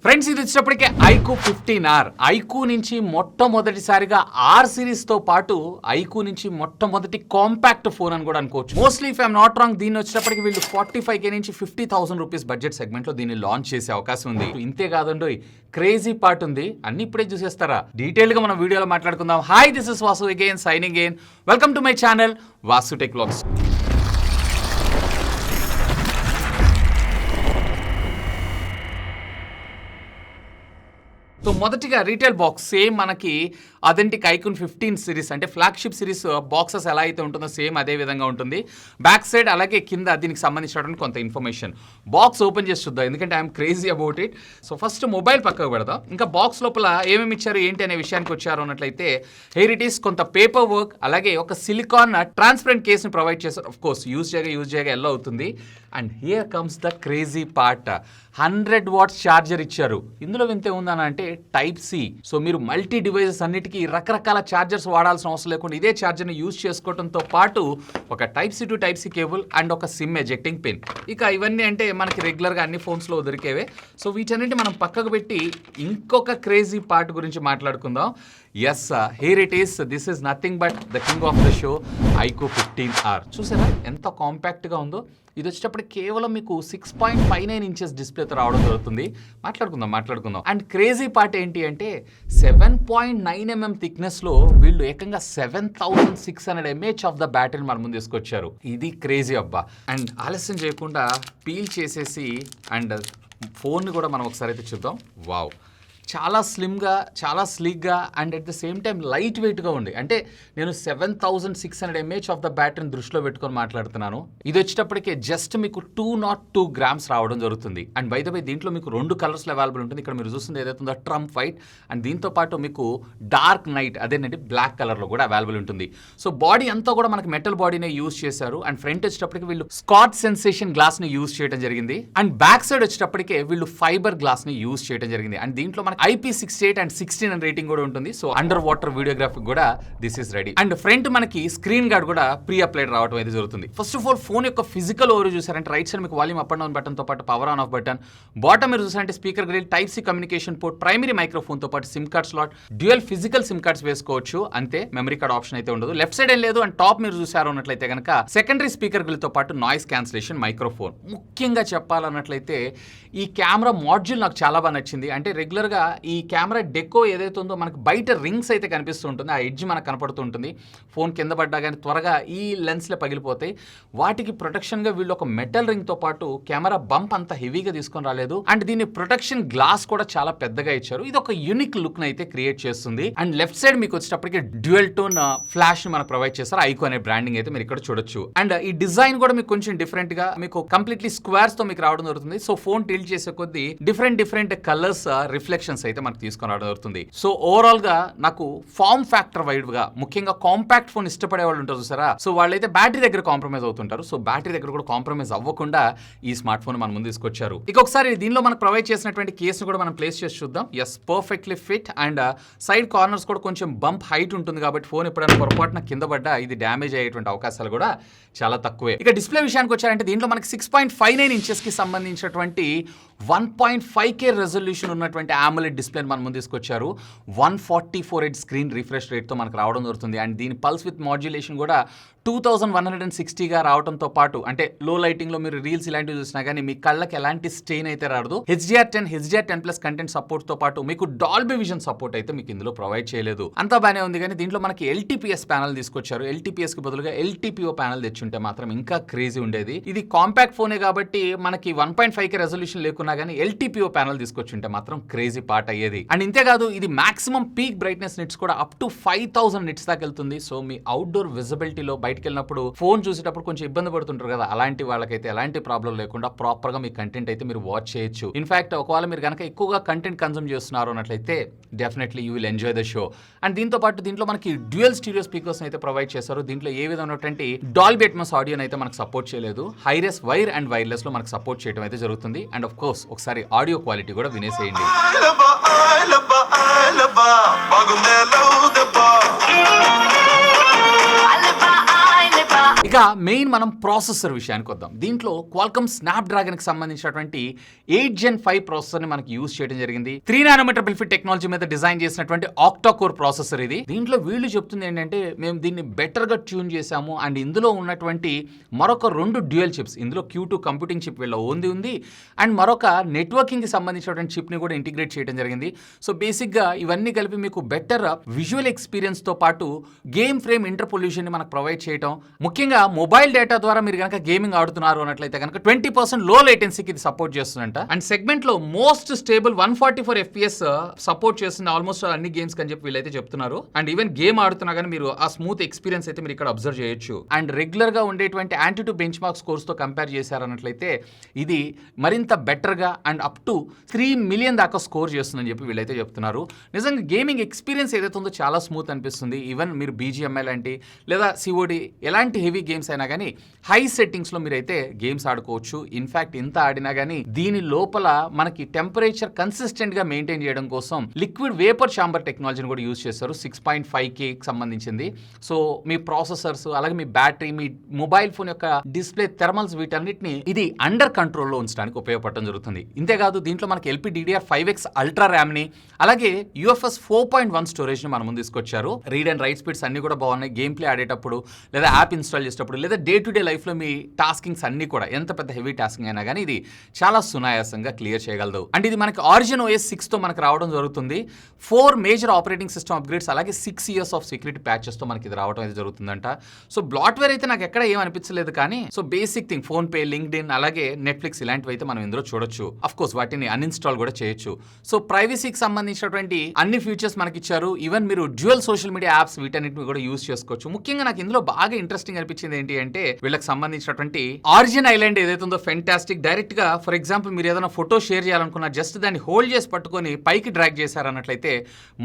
Friends, ఇది వచ్చినప్పటికే IQ 15R. IQ నుంచి మొట్టమొదటిసారిగా ఆర్ సిరీస్ తో పాటు ఐక్యూ నుంచి మొట్టమొదటి కాంపాక్ట్ ఫోన్ అని కూడా అనుకోవచ్చు. Mostly if I'm not wrong, దీన్ని వచ్చినప్పటికి వీళ్ళు 45K నుంచి 50,000 రూపీస్ బడ్జెట్ సెగ్మెంట్ లో దీన్ని లాంచ్ చేసే అవకాశం ఉంది. ఇంతే కాదండి, క్రేజీ పార్ట్ ఉంది. అన్ని ఇప్పుడే చూసేస్తారా? డీటెయిల్ గా మనం వీడియోలో మాట్లాడుకుందాం. Hi, this is Vasu again signing in. Welcome to my channel Vasu tech vlogs. So మొదటిగా రీటైల్ బాక్స్ సేమ్ మనకి అథెంటిక్ ఐక్యూన్ 15 సిరీస్ అంటే ఫ్లాగ్షిప్ సిరీస్ బాక్సెస్ ఎలా అయితే ఉంటుందో సేమ్ అదే విధంగా ఉంటుంది. బ్యాక్ సైడ్ అలాగే కింద దీనికి సంబంధించినటువంటి కొంత ఇన్ఫర్మేషన్. బాక్స్ ఓపెన్ చేసి చూద్దాం, ఎందుకంటే I'm crazy about it. So first mobile పక్కకు పెడదాం. ఇంకా బాక్స్ లోపల ఏమేమి ఇచ్చారు ఏంటి అనే విషయానికి వచ్చారు అన్నట్లయితే, హియర్ ఇట్ ఈస్ కొంత పేపర్ వర్క్, అలాగే ఒక సిలికాన్ ట్రాన్స్పరెంట్ కేస్ని ప్రొవైడ్ చేశారు. ఆఫ్ కోర్స్ యూజ్ చేయగా ఎల్లో అవుతుంది. And here comes the crazy part, 100 watts charger ఇచ్చారు. ఇందులో వింతే ఉందని అంటే టైప్ సి. సో మీరు మల్టీ డివైజెస్ అన్నిటికీ రకరకాల ఛార్జర్స్ వాడాల్సిన అవసరం లేకుండా ఇదే ఛార్జర్ని యూజ్ చేసుకోవడంతో పాటు ఒక type C to type C cable and ఒక సిమ్ ఎజెక్టింగ్ పిన్. ఇక ఇవన్నీ అంటే మనకి రెగ్యులర్గా అన్ని ఫోన్స్లో దొరికేవే. సో వీటన్నిటి మనం పక్కకు పెట్టి ఇంకొక క్రేజీ పార్ట్ గురించి మాట్లాడుకుందాం. Yes, here it is. This is nothing but the king of the show, iQOO 15R. చూసారా ఎంత కాంపాక్ట్గా ఉందో? ఇది వచ్చేటప్పుడు కేవలం మీకు 6.59 ఇంచెస్ డిస్ప్లేతో రావడం జరుగుతుంది. మాట్లాడుకుందాం. అండ్ క్రేజీ పార్ట్ ఏంటి అంటే 7.9mm థిక్నెస్లో వీళ్ళు ఏకంగా 7600 mAh ఆఫ్ ద బ్యాటరీ మన ముందు తీసుకొచ్చారు. ఇది క్రేజీ అబ్బా. అండ్ ఆలస్యం చేయకుండా పీల్ చేసేసి అండ్ ఫోన్ని కూడా మనం ఒకసారి అయితే చూద్దాం. వావ్, చాలా స్లిమ్గా, చాలా స్లీక్గా and at the same time light వెయిట్గా ఉంది. అంటే నేను 7600 mAh ఆఫ్ ద బ్యాటరీని దృష్టిలో పెట్టుకొని మాట్లాడుతున్నాను. ఇది వచ్చేటప్పటికే జస్ట్ మీకు 202 grams రావడం జరుగుతుంది. అండ్ బై ద వే దీంట్లో మీకు 2 కలర్స్లో అవైలబుల్ ఉంటుంది. ఇక్కడ మీరు చూస్తుంది ఏదైతే ఉందో ట్రంప్ వైట్, అండ్ దీంతో పాటు మీకు డార్క్ నైట్ అదేనండి బ్లాక్ కలర్లో కూడా అవైలబుల్ ఉంటుంది. సో బాడీ అంతా కూడా మనకి మెటల్ బాడీనే యూజ్ చేశారు. అండ్ ఫ్రంట్ వచ్చేటప్పటికి వీళ్ళు స్కాచ్ సెన్సేషన్ గ్లాస్ని యూజ్ చేయడం జరిగింది. అండ్ బ్యాక్ సైడ్ వచ్చేటప్పటికే వీళ్ళు ఫైబర్ గ్లాస్ని యూజ్ చేయడం జరిగింది. అండ్ దీంట్లో IP68 and 16 అని రేటింగ్ కూడా ఉంటుంది. సో అండర్ వాటర్ వీడియోగ్రఫీ కూడా this is ready. And front మనకి స్క్రీన్ గార్డ్ కూడా ప్రీ అప్లైడ్ రావడం అయితే జరుగుతుంది. ఫస్ట్ ఆఫ్ ఆల్ ఫోన్ యొక్క ఫిజికల్ ఓవర్ చూసారంటే రైట్ సైడ్ మీకు volume up and down button తో పాటు power on off button, bottom మీరు చూసారంటే speaker grill, type C communication port, primary microphone తో పాటు SIM card slot, dual physical SIM cards వేసుకోవచ్చు. అంతే, మెమరీ కార్డ్ ఆప్షన్ అయితే ఉండదు. లెఫ్ట్ సైడ్ ఏం లేదు. అండ్ టాప్ మీరు చూసారు అన్నట్లయితే కనుక సెకండరీ స్పీకర్ గ్రిల్ తో పాటు నాయిస్ క్యాన్సిలేషన్ మైక్రోఫోన్. ముఖ్యంగా చెప్పాలన్నట్లయితే ఈ కెమెరా మాడ్యూల్ నాకు చాలా బాగా నచ్చింది. అంటే రెగ్యులర్ గా ఈ కెమెరా డెకో ఏదైతే ఉందో మనకు బయట రింగ్స్ అయితే కనిపిస్తూ ఉంటుంది, ఆ ఎడ్జ్ మనకు కనపడుతూ ఉంటుంది. ఫోన్ కింద పడ్డా కానీ త్వరగా ఈ లెన్స్లే పగిలిపోతాయి. వాటికి ప్రొటెక్షన్గా వీళ్ళు ఒక మెటల్ రింగ్తో పాటు కెమెరా బంప్ అంత హెవీగా తీసుకొని రాలేదు. అండ్ దీని ప్రొటెక్షన్ గ్లాస్ కూడా చాలా పెద్దగా ఇచ్చారు. ఇది ఒక యూనిక్ లుక్ని అయితే క్రియేట్ చేస్తుంది. అండ్ లెఫ్ట్ సైడ్ మీకు వచ్చేటప్పటికి డ్యూయల్ టోన్ ఫ్లాష్ ని మనకు ప్రొవైడ్ చేస్తారు. ఐక్యూ అనే బ్రాండింగ్ అయితే మీరు ఇక్కడ చూడొచ్చు. అండ్ ఈ డిజైన్ కూడా మీకు కొంచెం డిఫరెంట్ గా మీకు కంప్లీట్లీ స్క్వేర్స్ తో మీకు రావడం జరుగుతుంది. సో ఫోన్ టిల్ట్ చేసే కొద్దీ డిఫరెంట్ కలర్స్ రిఫ్లెక్షన్స్ అయితే మనకు తీసుకొని రావడం జరుగుతుంది. సో ఓవరాల్ గా నాకు ఫార్మ్ ఫ్యాక్టర్ వైడ్ గా ముఖ్యంగా కాంపాక్ట్ ఫోన్ ఇష్టపడే వాళ్ళు ఉంటారు చూసారా, సో వాళ్ళైతే బ్యాటరీ దగ్గర కాంప్రమైజ్ అవుతుంటారు. సో బ్యాటరీ దగ్గర కూడా కాంప్రమైజ్ అవ్వకుండా ఈ స్మార్ట్ ఫోన్ మన ముందు తీసుకొచ్చారు. ఇక ఒకసారి దీనిలో మనకు ప్రొవైడ్ చేసినటువంటి కేసును కూడా మనం ప్లేస్ చేసి చూద్దాం. Yes, perfectly fit. And side corners కూడా కొంచెం బంప్ హైట్ ఉంటుంది కాబట్టి ఫోన్ ఎప్పుడైనా పొరపాటున కింద పడ్డా ఇది డ్యామేజ్ అయ్యేటువంటి అవకాశాలు కూడా చాలా తక్కువే. ఇక డిస్ప్లే విషయానికి వచ్చారంటే దీంట్లో మనకి 6.59 ఇంచెస్ కి సంబంధించినటువంటి 1.5K రెజల్యూషన్ ఉన్నటువంటి AMOLED డిస్ప్లే మన ముందు తీసుకొచ్చారు. 144Hz స్క్రీన్ రిఫ్రెష్ రేట్తో మనకు రావడం జరుగుతుంది. అండ్ దీని పల్స్ విత్ మాడ్యులేషన్ కూడా 2160గా రావడంతో పాటు అంటే లో లైటింగ్ లో మీరు రీల్స్ ఇలాంటివి చూసినా కానీ మీ కళ్ళకి ఎలాంటి స్ట్రెయిన్ అయితే రాదు. HDR10+ కంటెంట్ సపోర్ట్ తో పాటు మీకు డాల్బీ విజన్ సపోర్ట్ అయితే మీకు ఇందులో ప్రొవైడ్ చేయలేదు. అంతా బాగానే ఉంది, కానీ దీంట్లో మనకి LTPS ప్యానల్ తీసుకొచ్చారు. LTPS కి బదులుగా LTPO ప్యానల్ తెచ్చుంటే మాత్రం ఇంకా క్రేజీ ఉండేది. ఇది కాంపాక్ట్ ఫోనే కాబట్టి మనకి 1.5K రెజల్యూషన్ లేకున్నా కానీ LTPO ప్యానల్ తీసుకొచ్చుంటే మాత్రం క్రేజీ పార్ట్ అయ్యేది. అండ్ ఇంతేకాదు ఇది మాక్సిమం పీక్ బ్రైట్నెస్ నిట్స్ కూడా అప్ టు 5000 నిట్స్ దాకా వెళ్తుంది. సో మీ అవుట్డోర్ విజిబిలిటీలో బయటకు వెళ్ళినప్పుడు ఫోన్ చూసేటప్పుడు కొంచెం ఇబ్బంది పడుతుంటారు కదా, అలాంటి వాళ్ళకైతే ఎలాంటి ప్రాబ్లం లేకుండా ప్రాపర్ గా మీ కంటెంట్ అయితే మీరు వాచ్ చేయొచ్చు. ఇన్ఫాక్ట్ ఒకవేళ మీరు కనుక ఎక్కువగా కంటెంట్ కన్సూమ్ చేస్తున్నారు అన్నట్లయితే definitely you will enjoy the show. And దీంతో పాటు దీంట్లో మనకి డ్యూయల్ స్టీరియో స్పీకర్స్ అయితే ప్రొవైడ్ చేశారు. దీంట్లో ఏ విధమైనటువంటి డాల్బీ అట్మాస్ ఆడియో అయితే మనకు సపోర్ట్ చేయలేదు. హైరెస్ వైర్ అండ్ వైర్లెస్ లో మనకు సపోర్ట్ చేయడం అయితే జరుగుతుంది. అండ్ ఆఫ్ కోర్స్ ఒకసారి ఆడియో క్వాలిటీ కూడా వినేసేయండి. ఇక మెయిన్ మనం ప్రాసెసర్ విషయానికి వద్దాం. దీంట్లో క్వాల్కమ్ స్నాప్డ్రాగన్ కి సంబంధించినటువంటి 8 Gen 5 ప్రాసెసర్ ని మనకి యూజ్ చేయడం జరిగింది. 3 nanometer బిల్ఫిట్ టెక్నాలజీ మీద డిజైన్ చేసినటువంటి ఆక్టా కోర్ ప్రాసెసర్ ఇది. దీంట్లో వీళ్ళు చెప్తుంది ఏంటంటే మేము దీన్ని బెటర్ గా ట్యూన్ చేశాము అండ్ ఇందులో ఉన్నటువంటి మరొక 2 డ్యూయల్ చిప్స్, ఇందులో Q2 కంప్యూటింగ్ చిప్ వీళ్ళ ఉంది అండ్ మరొక నెట్వర్కింగ్ కి సంబంధించినటువంటి చిప్ ని కూడా ఇంటిగ్రేట్ చేయడం జరిగింది. సో బేసిక్ గా ఇవన్నీ కలిపి మీకు బెటర్ విజువల్ ఎక్స్పీరియన్స్ తో పాటు గేమ్ ఫ్రేమ్ ఇంటర్పోల్యూషన్ ని మనకు ప్రొవైడ్ చేయడం, ముఖ్యంగా మొబైల్ డేటా ద్వారా మీరు కనుక గేమింగ్ ఆడుతున్నారు అన్నట్లయితే కనుక 20% లో లేటెన్సీకి ఇది సపోర్ట్ చేస్తుందంట. అండ్ సెగ్మెంట్ లో మోస్ట్ స్టేబుల్ 144 FPS సపోర్ట్ చేస్తుంది ఆల్మోస్ట్ అన్ని గేమ్స్ అని చెప్పి వీళ్ళైతే చెప్తున్నారు. అండ్ ఈవెన్ గేమ్ ఆడుతున్నా కానీ మీరు ఆ స్మూత్ ఎక్స్పీరియన్స్ అయితే మీరు ఇక్కడ అబ్జర్వ్ చేయొచ్చు. అండ్ రెగ్యులర్ గా ఉండేటువంటి యాంటీ బెంచ్ మార్క్ స్కోర్స్ తో కంపేర్ చేశారన్నట్లయితే ఇది మరింత బెటర్ గా అండ్ అప్ టు 3 million దాకా స్కోర్ చేస్తుందని చెప్పి వీళ్ళైతే చెప్తున్నారు. నిజంగా గేమింగ్ ఎక్స్పీరియన్స్ ఏదైతే ఉందో చాలా స్మూత్ అనిపిస్తుంది. ఈవెన్ మీరు BGMI లాంటి లేదా COD ఎలాంటి హెవీ గేమ్స్ అయినా కానీ హై సెట్టింగ్స్ లో మీరైతే గేమ్స్ ఆడుకోవచ్చు. ఇన్ఫాక్ట్ ఇంత ఆడినా కానీ దీని లోపల మనకి టెంపరేచర్ కన్సిస్టెంట్ గా మెయింటైన్ చేయడం కోసం లిక్విడ్ వేపర్ చాంబర్ టెక్నాలజీని కూడా యూజ్ చేస్తారు. 6.5K సంబంధించింది. సో మీ ప్రాసెసర్స్ అలాగే మీ బ్యాటరీ, మీ మొబైల్ ఫోన్ యొక్క డిస్ప్లే, థెర్మల్స్ వీటన్నిటిని ఇది అండర్ కంట్రోల్లో ఉంచడానికి ఉపయోగపడడం జరుగుతుంది. ఇంతేకాదు దీంట్లో మనకి LPDDR5X అల్ట్రా ర్యామ్ ని అలాగే UFS 4.1 స్టోరేజ్ ని మన ముందు తీసుకొచ్చారు. రీడ్ అండ్ రైట్ స్పీడ్స్ అన్ని కూడా బాగున్నాయి. గేమ్ ప్లే ఆడేటప్పుడు లేదా యాప్ ఇన్స్టాల్ చేసేటప్పుడు లేదా డే టు డే లైఫ్లో మీ టాస్కింగ్స్ అన్ని కూడా ఎంత పెద్ద హెవీ టాస్కింగ్ అయినా కానీ ఇది చాలా సునాయాసంగా క్లియర్ చేయగలదు. అండ్ ఇది మనకి ఆరిజిన్ OS 6తో మనకు రావడం జరుగుతుంది. 4 మేజర్ ఆపరేటింగ్ సిస్టమ్ అప్గ్రేడ్స్ అలాగే 6 years ఆఫ్ సెక్యూరిటీ ప్యాచెస్తో మనకి ఇది రావడం అయితే జరుగుతుందంట. సో బ్లాట్వేర్ అయితే నాకు ఎక్కడ ఏం అనిపించలేదు కానీ so basic thing PhonePe, LinkedIn అలాగే నెట్ఫ్లిక్స్ ఇలాంటివి అయితే మనం ఇందులో చూడొచ్చు. అఫ్ కోర్స్ వాటిని అన్ఇన్స్టాల్ కూడా చేయొచ్చు. సో ప్రైవసీకి సంబంధించినటువంటి అన్ని ఫీచర్స్ మనకి ఇచ్చారు. ఈవెన్ మీరు డ్యూయల్ సోషల్ మీడియా యాప్స్ వీటన్నిటిని కూడా యూజ్ చేసుకోవచ్చు. ముఖ్యంగా నాకు ఇందులో బాగా ఇంట్రెస్టింగ్ అనిపించింది ఏంటి అంటే వీళ్ళకి సంబంధించినటువంటి ఆరిజిన్ ఐలాండ్ ఏదైతే ఉందో ఫెంటాస్టిక్. డైరెక్ట్ గా ఫర్ ఎగ్జాంపుల్ మీరు ఏదైనా ఫోటో షేర్ చేయాలనుకున్నా జస్ట్ దాన్ని హోల్డ్ చేసి పట్టుకొని పైకి డ్రాగ్ చేశారన్నట్లయితే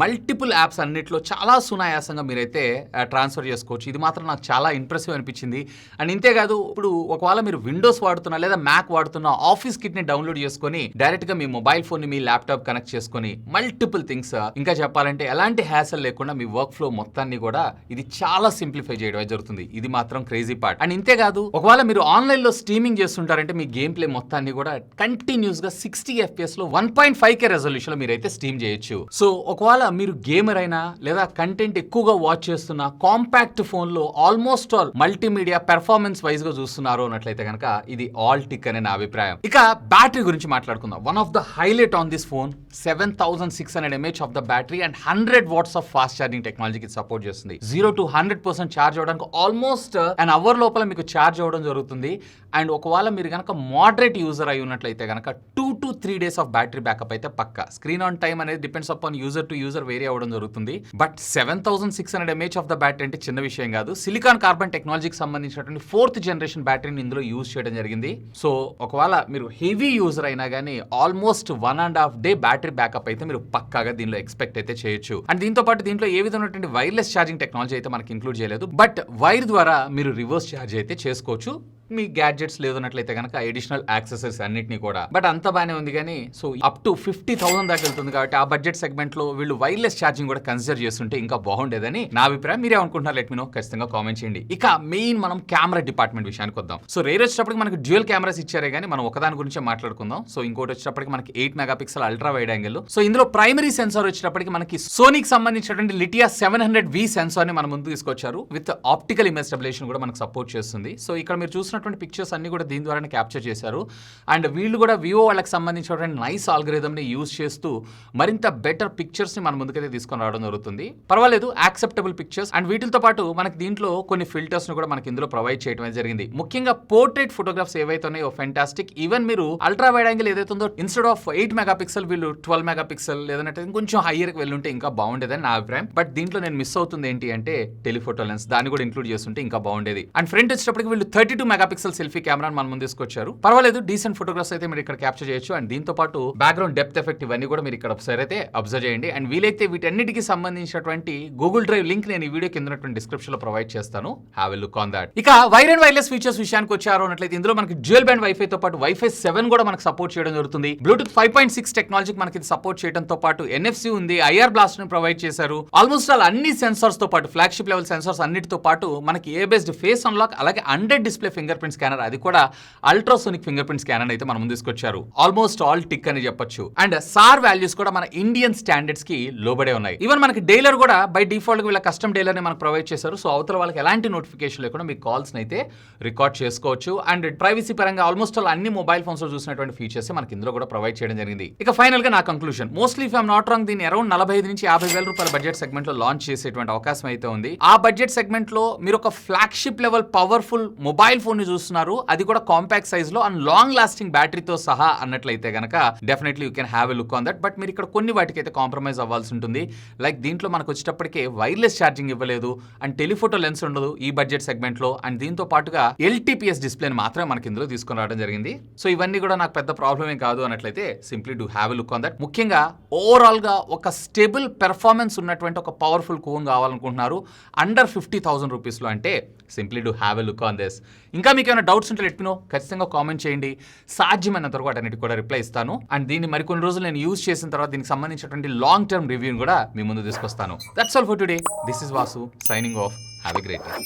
మల్టిపుల్ యాప్స్ అన్నిట్లో చాలా సునాయాసంగా మీరైతే ట్రాన్స్ఫర్ చేసుకోవచ్చు. ఇది మాత్రం నాకు చాలా ఇంప్రెసివ్ అనిపించింది. అండ్ ఇంతేకాదు ఇప్పుడు ఒకవేళ మీరు విండోస్ వాడుతున్నా లేదా మ్యాక్ వాడుతున్నా ఆఫీస్ కిట్ ని డౌన్లోడ్ చేసుకొని డైరెక్ట్ గా మీ మొబైల్ ఫోన్ ని మీ ల్యాప్టాప్ కనెక్ట్ చేసుకొని మల్టిపుల్ థింగ్స్ ఇంకా చెప్పాలంటే ఎలాంటి హ్యాసల్ లేకుండా మీ వర్క్ ఫ్లో మొత్తాన్ని కూడా ఇది చాలా సింప్లిఫై చేయడం జరుగుతుంది. ఇది మాత్రం క్రేజీ పార్ట్. అండ్ ఇంతేకాదు ఒకవేళ మీరు ఆన్లైన్ లో స్ట్రీమింగ్ చేస్తుంటారంటే మీ గేమ్ ప్లే మొత్తాన్ని కూడా కంటిన్యూస్ గా 60 FPS లో 1.5K రెజల్యూషన్ లో మీరైతే స్ట్రీమ్ చేయొచ్చు. సో ఒకవేళ మీరు గేమర్ అయినా లేదా కంటెంట్ ఎక్కువగా వాచ్ చేస్తున్న కాంపాక్ట్ ఫోన్ లో almost all multimedia performance wise గా చూస్తున్నారు అన్నట్లయితే కనుక ఇది ఆల్ టిక్ అనే నా అభిప్రాయం. ఇక బ్యాటరీ గురించి మాట్లాడుకుందాం. One of the highlight on this phone 7600 mAh of the battery and 100 watts of fast charging టెక్నాలజీకి సపోర్ట్ చేస్తుంది. 0 to 100% ఛార్జ్ అవడానికి ఆల్మోస్ట్ an hour లోపల మీకు ఛార్జ్ అవ్వడం జరుగుతుంది. అండ్ ఒకవేళ మీరు కనుక మోడరేట్ యూజర్ అయి ఉన్నట్లయితే కనుక 2 to 3 days of battery backup అయితే పక్కా. స్క్రీన్ ఆన్ టైం అనేది depends upon user to user vary అవ్వడం జరుగుతుంది. But 7600 mAh of the battery అంటే చిన్న విషయం కాదు. సిలికాన్ కార్బన్ టెక్నాలజీకి సంబంధించినటువంటి 4th generation బ్యాటరీని ఇందులో యూజ్ చేయడం జరిగింది. సో ఒకవేళ మీరు హెవీ యూజర్ అయినా కానీ ఆల్మోస్ట్ 1.5 day బ్యాటరీ బ్యాకప్ అయితే మీరు పక్కాగా దీనిలో ఎక్స్పెక్ట్ అయితే చేయొచ్చు. అండ్ దీంతో పాటు దీంట్లో ఏ విధమైనటువంటి వైర్లెస్ ఛార్జింగ్ టెక్నాలజీ అయితే మనకి ఇంక్లూడ్ చేయలేదు. బట్ వైర్ ద్వారా మీరు రివర్స్ ఛార్జ్ అయితే చేసుకోవచ్చు మీ గ్యాడ్జెట్స్ లేదన్నట్లయితే కనుక అడిషనల్ యాక్సెసరీస్ అన్నిటిని కూడా. బట్ అంత బాగానే ఉంది కానీ సో అప్ టు 50,000 దాకా వెళ్తుంది కాబట్టి ఆ బడ్జెట్ సెగ్మెంట్ లో వీళ్ళు వైర్లెస్ ఛార్జింగ్ కూడా కన్సిడర్ చేస్తుంటే ఇంకా బాగుండేదని నా అభిప్రాయం. మీరేమనుకుంటున్నారు లెట్ మీ నో, ఖచ్చితంగా కామెంట్ చేయండి. ఇక మెయిన్ మనం కెమెరా డిపార్ట్మెంట్ విషయానికి వద్దాం. సో రేర్ వచ్చేటప్పటికి మనకి డ్యూయల్ కెమెరాస్ ఇచ్చారే కానీ మనం ఒకదాని గురించే మాట్లాడుకుందాం. సో ఇంకోటి వచ్చేటప్పటికి మనకి 8 MP ultra wide angle. So ఇందులో ప్రైమరీ సెన్సార్ వచ్చేటప్పటికి మనకి సోనీకి సంబంధించినటువంటి లిటియా 700V సెన్సార్ ని మన ముందు తీసుకొచ్చారు. విత్ ఆప్టికల్ ఇమేజ్ స్టెబిలైజేషన్ కూడా మనకు సపోర్ట్ చేస్తుంది. సో ఇక్కడ మీరు చూసినటువంటి పిక్చర్స్ అన్ని కూడా దీని ద్వారానే క్యాప్చర్ చేశారు. అండ్ వీళ్ళు కూడా వివో వాళ్ళకి సంబంధించినటువంటి నైస్ ఆల్గరిథం ని యూజ్ చేస్తూ మరింత బెటర్ పిక్చర్స్ ని మన ముందుకైతే తీసుకొని రావడం జరుగుతుంది. పర్వాలేదు, యాక్సెప్టబుల్ పిక్చర్స్. అండ్ వీటితో పాటు మనకి దీంట్లో కొన్ని ఫిల్టర్స్ ను కూడా మనకి ఇందులో ప్రొవైడ్ చేయడం జరిగింది. ముఖ్యంగా పోర్ట్రేట్ ఫోటోగ్రాఫ్స్ ఏవైతే ఉన్నాయో ఫెంటాస్టిక్. ఈవెన్ మీరు అల్ట్రా వైడ్ యాంగిల్ ఏదైతే ఉందో ఇన్స్టెడ్ ఆఫ్ 8 MP వీళ్ళు 12 MP లేదంటే ఇంకొంచెం హైయర్ కి వెళ్ళుంటే ఇంకా బాగుండేదని నా అభిప్రాయం. బట్ దీంట్లో నేను మిస్ అవుతుంది ఏంటి అంటే టెలిఫోటో లెన్స్, దాన్ని కూడా ఇంక్లూడ్ చేస్తుంటే ఇంకా బాగుండేది. అండ్ ఫ్రంట్ వచ్చేటప్పటికి వీళ్ళు 32 మెగాపిక్సెల్ సెల్ఫీ కెమెరా మన ముందు తీసుకొచ్చారు. పర్వాలేదు, డీసెంట్ ఫోటోగ్రాఫ్స్ అయితే మీరు ఇక్కడ క్యాప్చర్ చేయొచ్చు. అండ్ దీంతో పాటు బ్యాక్గ్రౌండ్ డెప్త్ ఎఫెక్ట్ ఇవన్నీ కూడా మీరు ఇక్కడ ఒకసారి అయితే అబ్జర్వ్ చేయండి. అండ్ వీలైతే వీటన్నిటికి సంబంధించినటువంటి గూగుల్ డ్రైవ్ లింక్ నేను ఈ వీడియో కింద డిస్క్రిప్షన్ లో ప్రొవైడ్ చేస్తాను. Have a look on that. ఇక వైర్ అండ్ వైర్లెస్ ఫీచర్స్ విషయానికి వచ్చారు అన్నట్లయితే ఇందులో మనకి డ్యూయల్ బ్యాండ్ వైఫై తో పాటు వైఫై 7 కూడా మనకు సపోర్ట్ చేయడం జరుగుతుంది. బ్లూటూత్ 5.6 టెక్నాలజీకి మనకి సపోర్ట్ చేయడంతో పాటు NFC ఉంది, IR బ్లాస్ట్ ని ప్రొవైడ్ చేశారు. ఆల్మోస్ట్ ఆల్ అన్ని సెన్సార్స్ తో పాటు ఫ్లాగ్షిప్ లెవెల్ సెన్సార్స్ అన్నిటితో పాటు మనకి ఏ బేస్డ్ ఫేస్ అన్లాక్ అలాగే under display finger print scanner, అది కూడా అల్ట్రాసోనిక్ ఫింగర్ ప్రింట్ స్కానర్ అయితే మనం ముందు తీసుకొచ్చారు. ఆల్మోస్ట్ ఆల్ టిక్ అని చెప్పొచ్చు. అండ్ SAR వాల్యూస్ కూడా మన ఇండియన్ స్టాండర్డ్స్ కి లోబడే ఉన్నాయి. ఈవెన్ మనకి డైలర్ కూడా బై డిఫాల్ట్ గా వీళ్ళ కస్టమ్ డైలర్ ని మనకు ప్రొవైడ్ చేశారు. సో అవతల వాళ్ళకి ఎలాంటి నోటిఫికేషన్ లేకుండా మీ కాల్స్ అయితే రికార్డ్ చేసుకోవచ్చు. అండ్ ప్రైవసీ పరంగా ఆల్మోస్ట్ ఆల్ అన్ని మొబైల్ ఫోన్స్ లో చూసినటువంటి ఫీచర్స్ మనకి ఇందులో కూడా ప్రొవైడ్ చేయడం జరిగింది. ఇక ఫైనల్ గా నా conclusion, mostly if I'm not wrong దీన్ని అరౌండ్ 45 నుంచి 50 వేల రూపాయల బడ్జెట్ సెగ్మెంట్ లో లాంచ్ చేసేటువంటి అవకాశం అయితే ఉంది. ఆ బడ్జెట్ సెగ్మెంట్ లో మీరు ఒక flagship level powerful mobile phone ని చూస్తున్నారు, అది కూడా కాంపాక్ట్ సైజ్ లో అండ్ లాంగ్ లాస్టింగ్ బ్యాటరీతో సహా అన్నట్లయితే గనక definitely you can have a look on that. But మీరు ఇక్కడ కొన్ని వాటికి అయితే కాంప్రమైజ్ అవ్వాల్సి ఉంటుంది. లైక్ దీంట్లో మనకు వచ్చేటప్పటికే వైర్లెస్ ఛార్జింగ్ ఇవ్వలేదు అండ్ టెలిఫోటో లెన్స్ ఉండదు ఈ బడ్జెట్ సెగ్మెంట్ లో. అండ్ దీంతో పాటుగా LTPS డిస్ప్లేని మాత్రమే మనకి ఇందులో తీసుకొని రావడం జరిగింది. సో ఇవన్నీ కూడా నాకు పెద్ద ప్రాబ్లం ఏం కాదు అన్నట్లయితే simply do have a look on that. ముఖ్యంగా ఓవరాల్ గా ఒక స్టేబుల్ పెర్ఫార్మెన్స్ ఉన్నటువంటి ఒక పవర్ఫుల్ ఫోన్ కావాలనుకుంటున్నారు అండర్ 50,000 రూపీస్ లో అంటే simply do have a look on this. ఇంకా మీకు ఏమైనా డౌట్స్ ఉంటే లెట్ మీ నో, ఖచ్చితంగా కామెంట్ చేయండి. సాధ్యమైనంత వరకు అన్నిటికి కూడా రిప్లై ఇస్తాను. అండ్ దీన్ని మరికొన్ని రోజులు నేను యూజ్ చేసిన తర్వాత దీనికి సంబంధించినటువంటి లాంగ్ టర్మ్ రివ్యూని కూడా మీ ముందు తీసుకొస్తాను. That's all for today. This is Vasu signing off. Have a great day.